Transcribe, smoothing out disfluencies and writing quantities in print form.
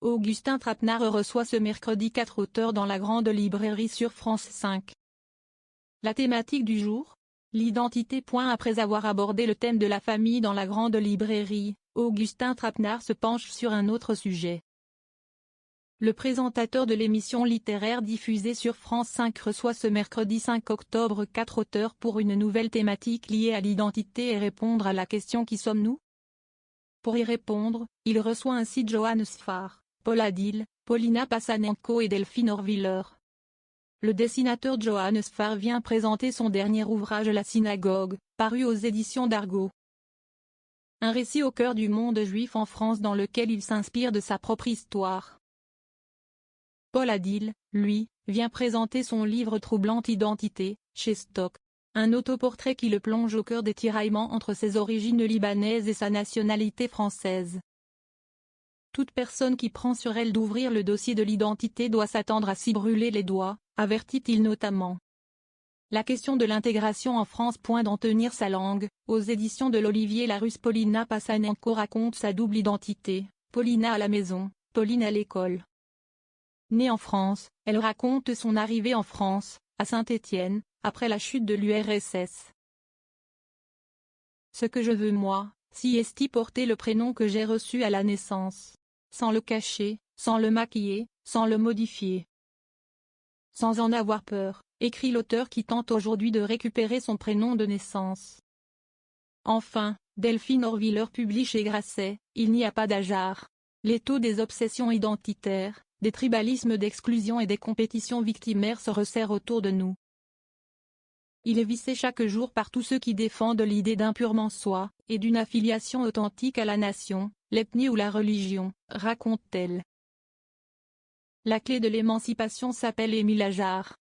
Augustin Trapenard reçoit ce mercredi 4 auteurs dans la Grande Librairie sur France 5. La thématique du jour ? L'identité. Après avoir abordé le thème de la famille dans la Grande Librairie, Augustin Trapenard se penche sur un autre sujet. Le présentateur de l'émission littéraire diffusée sur France 5 reçoit ce mercredi 5 octobre 4 auteurs pour une nouvelle thématique liée à l'identité et répondre à la question « Qui sommes-nous ?» Pour y répondre, il reçoit ainsi Johannes Farr, Paul Adil, Paulina Passanenko et Delphine Orwiller. Le dessinateur Johannes Farr vient présenter son dernier ouvrage La Synagogue, paru aux éditions d'Argo. Un récit au cœur du monde juif en France dans lequel il s'inspire de sa propre histoire. Paul Adil, lui, vient présenter son livre Troublante Identité, chez Stock. Un autoportrait qui le plonge au cœur des tiraillements entre ses origines libanaises et sa nationalité française. Toute personne qui prend sur elle d'ouvrir le dossier de l'identité doit s'attendre à s'y brûler les doigts, avertit-il notamment. La question de l'intégration en France. D'en tenir sa langue, aux éditions de l'Olivier Larusse. Paulina Passanenko raconte sa double identité, Paulina à la maison, Pauline à l'école. Née en France, elle raconte son arrivée en France, à Saint-Étienne, après la chute de l'URSS. Ce que je veux moi, si est porter le prénom que j'ai reçu à la naissance. Sans le cacher, sans le maquiller, sans le modifier. Sans en avoir peur, écrit l'auteur qui tente aujourd'hui de récupérer son prénom de naissance. Enfin, Delphine Orwiller publie chez Grasset, Il n'y a pas d'hasard. L'étau des obsessions identitaires, des tribalismes d'exclusion et des compétitions victimaires se resserre autour de nous. Il est vissé chaque jour par tous ceux qui défendent l'idée d'un purement soi, et d'une affiliation authentique à la nation, l'ethnie ou la religion, raconte-t-elle. La clé de l'émancipation s'appelle Émile Ajar.